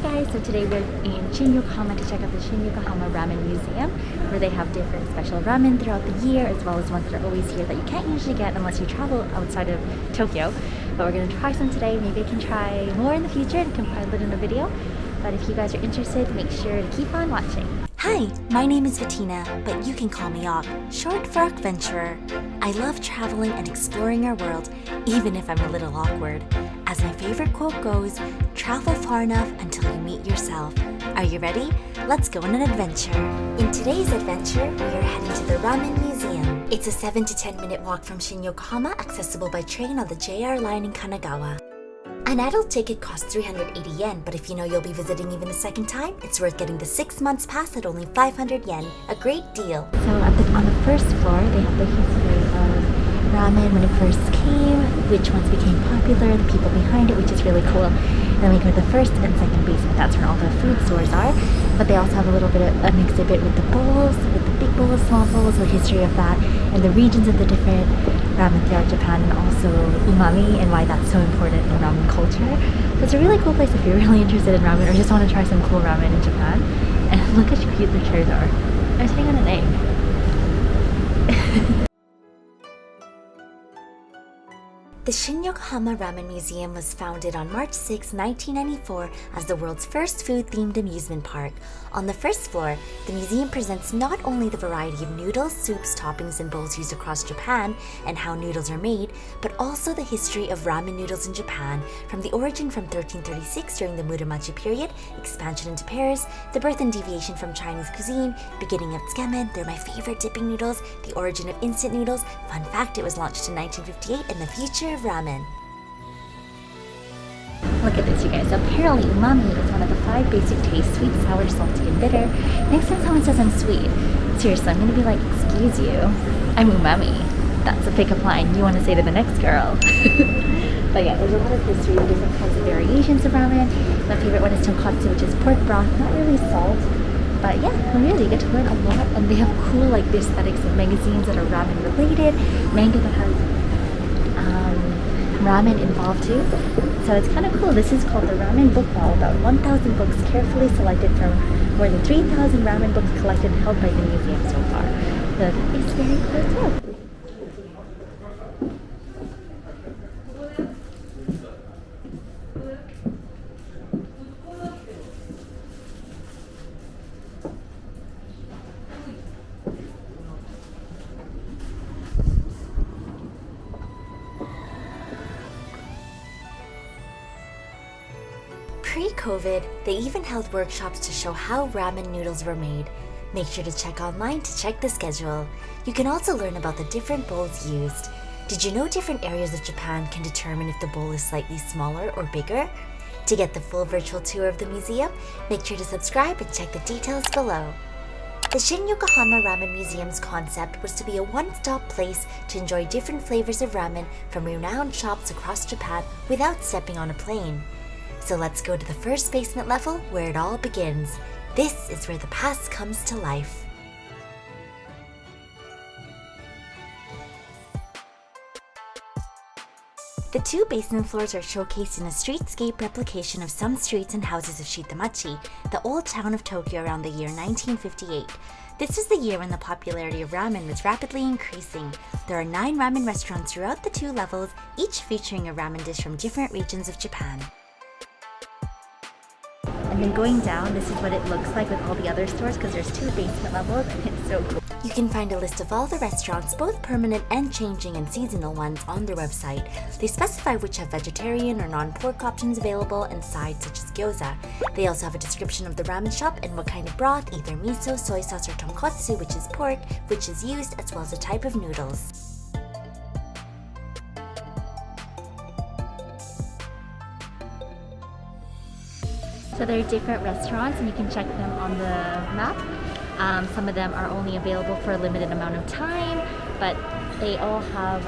guys, so today we're in Shin-Yokohama to check out the Shin-Yokohama Ramen Museum, where they have different special ramen throughout the year, as well as ones that are always here that you can't usually get unless you travel outside of Tokyo. But we're going to try some today. Maybe I can try more in the future and compile it in a video. But if you guys are interested, make sure to keep on watching. Hi, my name is Bettina, but you can call me Awk, short for Awkventurer. I love traveling and exploring our world, even if I'm a little awkward. As my favorite quote goes, travel far enough until you meet yourself. Are you ready? Let's go on an adventure. In today's adventure, we are heading to the Ramen Museum. It's a 7 to 10 minute walk from Shin-Yokohama, accessible by train on the JR line in Kanagawa. An adult ticket costs 380 yen, but if you know you'll be visiting even a second time, it's worth getting the 6 months pass at only 500 yen. A great deal. So on the first floor, they have the history of ramen when it first came, which ones became popular, the people behind it, which is really cool. And then we go to the first and second basement. That's where all the food stores are. But they also have a little bit of an exhibit with the bowls, with the big bowls, small bowls, the history of that, and the regions of the different ramen throughout Japan, and also umami and why that's so important in ramen culture. So it's a really cool place if you're really interested in ramen or just want to try some cool ramen in Japan. And look how cute the chairs are. I'm sitting on an egg. The Shin-Yokohama Ramen Museum was founded on March 6, 1994 as the world's first food-themed amusement park. On the first floor, the museum presents not only the variety of noodles, soups, toppings, and bowls used across Japan and how noodles are made, but also the history of ramen noodles in Japan, from the origin from 1336 during the Muromachi period, expansion into Paris, the birth and deviation from Chinese cuisine, beginning of tsukemen, they're my favorite dipping noodles, the origin of instant noodles, fun fact, it was launched in 1958, and the future of ramen. Look at this, you guys. Apparently, umami is one of the 5 basic tastes: sweet, sour, salty, and bitter. Next time someone says I'm sweet, seriously, I'm gonna be like, excuse you, I'm umami. That's a pickup line you want to say to the next girl. But yeah, there's a lot of history, different kinds of variations of ramen. My favorite one is tonkatsu, which is pork broth, not really salt. But yeah, really, you get to learn a lot, and they have cool like the aesthetics of magazines that are ramen related, manga that has ramen involved too. So it's kind of cool. This is called the Ramen Book Wall, about 1,000 books carefully selected from more than 3,000 ramen books collected and held by the museum so far. So it's very cool too. Pre-COVID, they even held workshops to show how ramen noodles were made. Make sure to check online to check the schedule. You can also learn about the different bowls used. Did you know different areas of Japan can determine if the bowl is slightly smaller or bigger? To get the full virtual tour of the museum, make sure to subscribe and check the details below. The Shin-Yokohama Ramen Museum's concept was to be a one-stop place to enjoy different flavors of ramen from renowned shops across Japan without stepping on a plane. So let's go to the first basement level where it all begins. This is where the past comes to life. The 2 basement floors are showcased in a streetscape replication of some streets and houses of Shitamachi, the old town of Tokyo around the year 1958. This is the year when the popularity of ramen was rapidly increasing. There are 9 ramen restaurants throughout the 2 levels, each featuring a ramen dish from different regions of Japan. And then going down, this is what it looks like with all the other stores, because there's 2 basement levels and it's so cool. You can find a list of all the restaurants, both permanent and changing and seasonal ones, on their website. They specify which have vegetarian or non-pork options available and sides such as gyoza. They also have a description of the ramen shop and what kind of broth, either miso, soy sauce, or tonkatsu, which is pork, which is used, as well as a type of noodles. So there are different restaurants and you can check them on the map. Some of them are only available for a limited amount of time, but they all have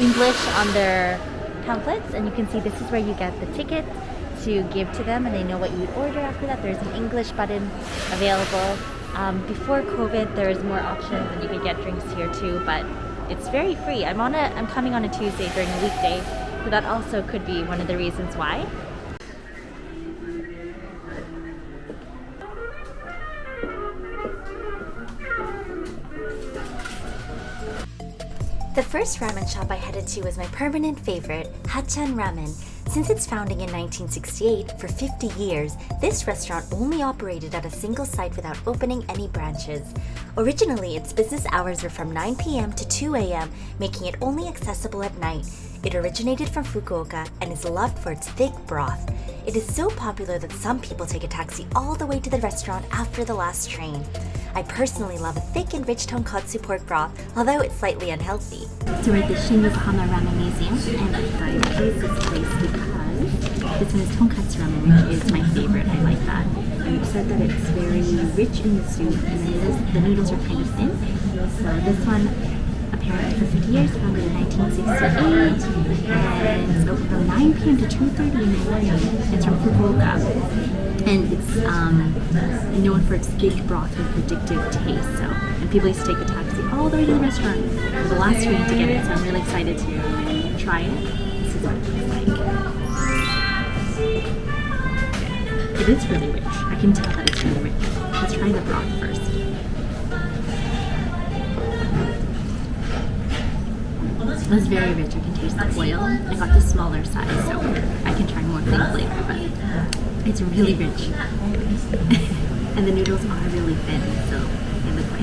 English on their pamphlets, and you can see this is where you get the ticket to give to them and they know what you would order after that. There's an English button available. Before COVID, there was more options and you could get drinks here too, but it's very free. I'm coming on a Tuesday during a weekday, so that also could be one of the reasons why. The first ramen shop I headed to was my permanent favorite, Hachan Ramen. Since its founding in 1968, for 50 years, this restaurant only operated at a single site without opening any branches. Originally, its business hours were from 9 p.m. to 2 a.m., making it only accessible at night. It originated from Fukuoka and is loved for its thick broth. It is so popular that some people take a taxi all the way to the restaurant after the last train. I personally love a thick and rich tonkatsu pork broth, although it's slightly unhealthy. So we're at the Shin-Yokohama Ramen Museum, and I thought I'd choose this place because this one is tonkatsu ramen, which is my favorite. I like that. And it said that it's very rich in the soup, and the noodles are kind of thin. So this one, apparently for 50 years, founded in 1968, and it's open from 9 p.m. to 2:30 in the morning. It's from Fukuoka. And it's known for its thick broth and addictive taste. And people used to take the taxi all the way to the restaurant for the last train to get it. So I'm really excited to try it. This is what it looks like. It is really rich. I can tell that it's really rich. Let's try the broth first. It was very rich. I can taste the oil. I got the smaller size, so I can try more things later. But it's really rich. And the noodles are really thin, so they look like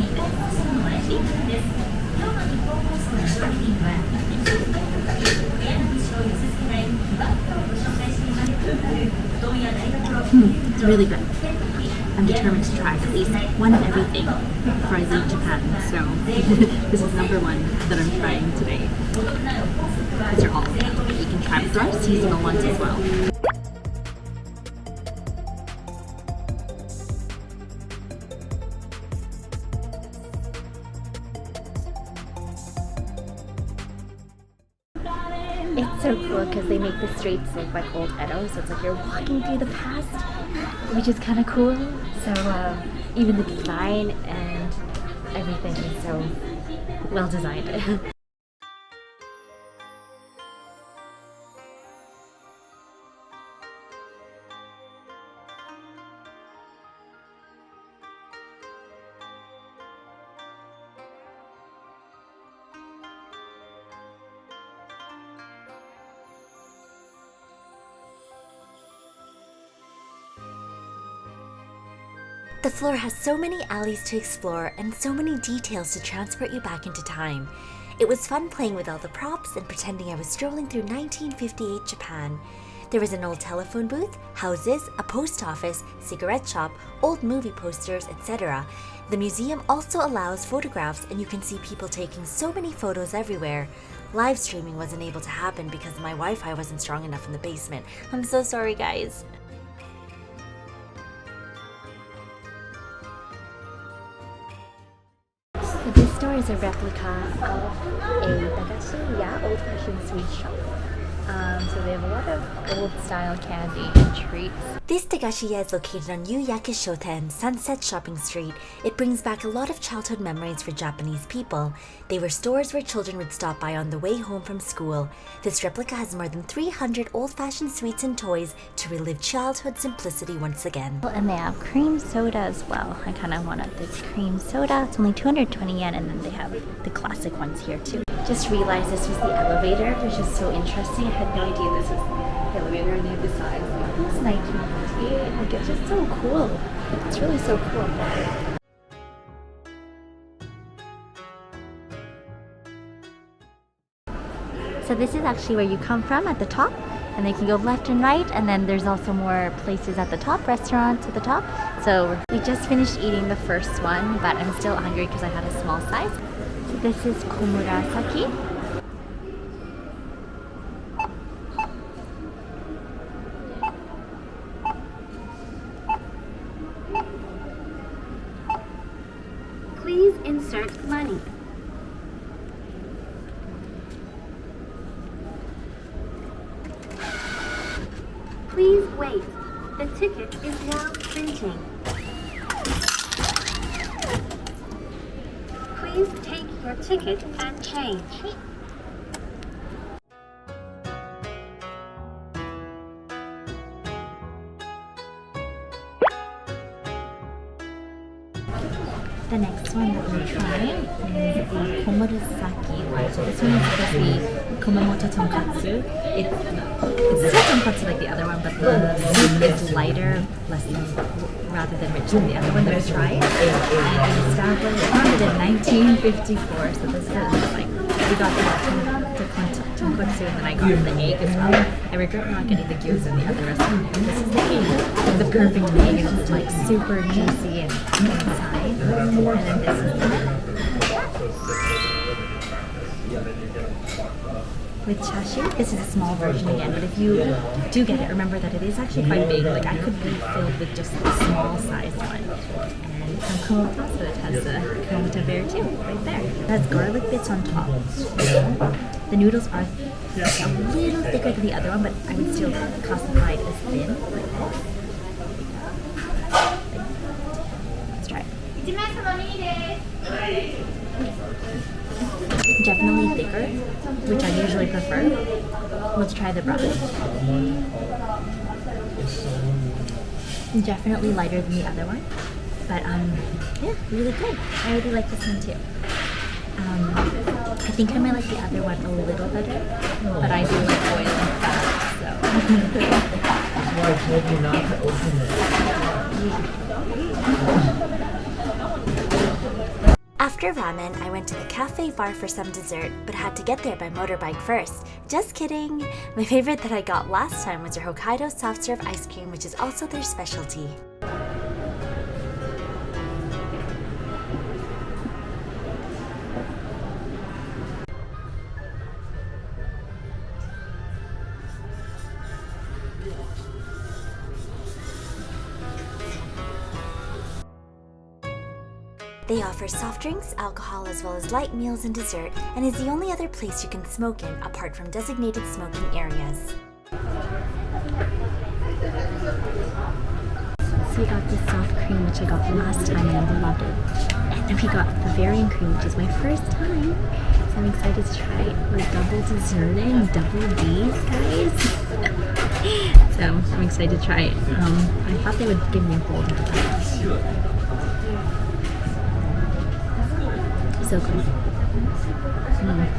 It's really good. I'm determined to try at least one of everything before I leave Japan, so this is number one that I'm trying today. These are all good. You can try, there are seasonal ones as well. It's so cool because they make the streets look like old Edo, so it's like you're walking through the past, which is kind of cool. So even the design and everything is so well designed. The floor has so many alleys to explore and so many details to transport you back into time. It was fun playing with all the props and pretending I was strolling through 1958 Japan. There was an old telephone booth, houses, a post office, cigarette shop, old movie posters, etc. The museum also allows photographs and you can see people taking so many photos everywhere. Live streaming wasn't able to happen because my Wi-Fi wasn't strong enough in the basement. I'm so sorry, guys. This store is a replica of a dagashi, old-fashioned sweet shop. So they have a lot of old-style candy and treats. This dagashi is located on Yuyake Shoten, Sunset Shopping Street. It brings back a lot of childhood memories for Japanese people. They were stores where children would stop by on the way home from school. This replica has more than 300 old-fashioned sweets and toys to relive childhood simplicity once again. And they have cream soda as well. I kind of wanted this cream soda. It's only 220 yen, and then they have the classic ones here too. Just realized this was the elevator, which is so interesting. I had no idea this was the elevator, and they have the signs. It's 1958. Like, it's just so cool. It's really so cool. So this is actually where you come from at the top, and they can go left and right, and then there's also more places at the top, restaurants at the top. So we just finished eating the first one, but I'm still hungry because I had a small size. So this is Komurasaki. Please insert money. Please wait. The ticket is now printing. Please take your ticket and change. The next one that we're trying is the komurasaki one. So this one is supposed to be Kumamoto tonkatsu. It's still tonkatsu like the other one, but the soup is lighter, rather than rich than the other one that we tried. And it was founded in 1954. So this is like, we got the tonkatsu and then I got the egg as well. I regret not getting the gyoza in the other restaurant. This is the egg, the perfect egg, and it's like super juicy and inside. And then this is the with chashu. This is a small version again, but if you do get it, remember that it is actually quite big. Like I could be filled with just the small sized one. And some kumo so it has the kumamoto bear too, right there. It has garlic bits on top. The noodles are a little thicker than the other one, but I would still classify it as thin, like this. Let's try it. Definitely thicker, which I usually prefer. Let's try the ramen. Definitely lighter than the other one, but yeah, really good. I really like this one too. I think I might like the other one a little better, but I do like oil and fat, so. That's why I told you not to open it. After ramen, I went to the cafe bar for some dessert, but had to get there by motorbike first. Just kidding! My favorite that I got last time was their Hokkaido soft serve ice cream, which is also their specialty. They offer soft drinks, alcohol, as well as light meals and dessert, and is the only other place you can smoke in apart from designated smoking areas. So we got this soft cream, which I got the last time and I loved it. And then we got Bavarian cream, which is my first time. So I'm excited to try it. We're double desserting, double D's, guys. So I'm excited to try it. I thought they would give me a whole bunch of that. So good. Kind of like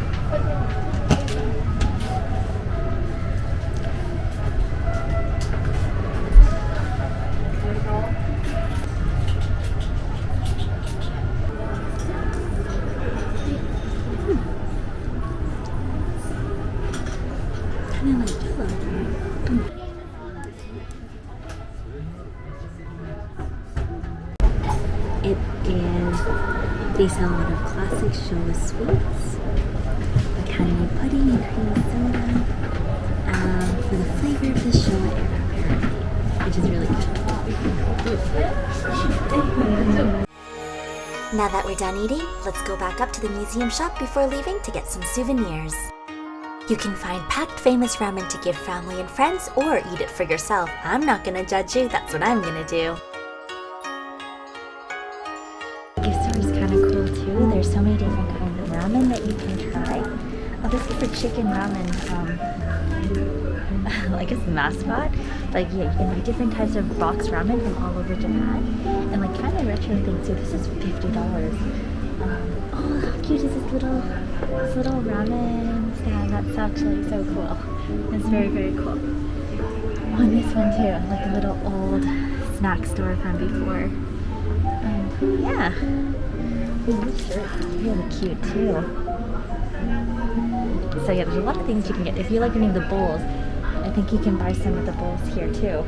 jello. It is. They sell a lot of classic Showa sweets, like honey pudding and cream soda, for the flavor of the Showa era, apparently, which is really good. Now that we're done eating, let's go back up to the museum shop before leaving to get some souvenirs. You can find packed famous ramen to give family and friends or eat it for yourself. I'm not gonna judge you, that's what I'm gonna do. There's so many different kinds of ramen that you can try. Oh, this is the chicken ramen, I guess mascot. Like, yeah, you can buy different types of box ramen from all over Japan. And like kind of retro things too. This is $50. Oh, how cute is this little ramen stand? That's actually so cool. It's very, very cool. Oh, and this one too, like a little old snack store from before. Yeah. Ooh, this shirt is really cute too. So yeah, there's a lot of things you can get. If you like any of the bowls, I think you can buy some of the bowls here too.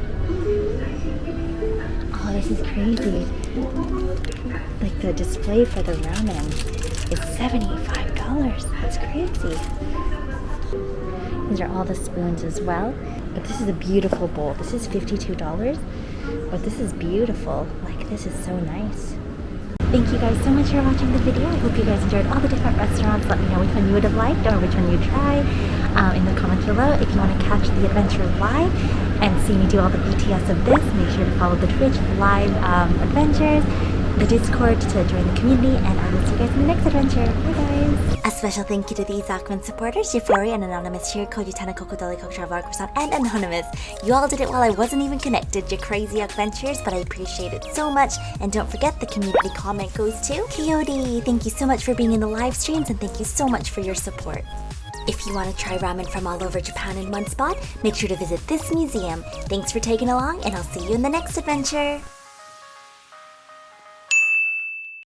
Oh, this is crazy. Like the display for the ramen is $75. That's crazy. These are all the spoons as well. But this is a beautiful bowl. This is $52. But this is beautiful. Like, this is so nice. Thank you guys so much for watching the video. I hope you guys enjoyed all the different restaurants. Let me know which one you would have liked or which one you'd try in the comments below. If you want to catch the adventure live and see me do all the BTS of this, make sure to follow the Twitch live adventures. the Discord to join the community, and I will see you guys in the next adventure. Bye guys! A special thank you to these Awkven supporters, Euphoria and Anonymous, Shiriko, Yutana, Kokodoli, Koksha, Vlogperson, and Anonymous. You all did it while I wasn't even connected, you crazy Awkventurers, but I appreciate it so much. And don't forget, the community comment goes to Kiyodi. Thank you so much for being in the live streams, and thank you so much for your support. If you want to try ramen from all over Japan in one spot, make sure to visit this museum. Thanks for tagging along, and I'll see you in the next adventure.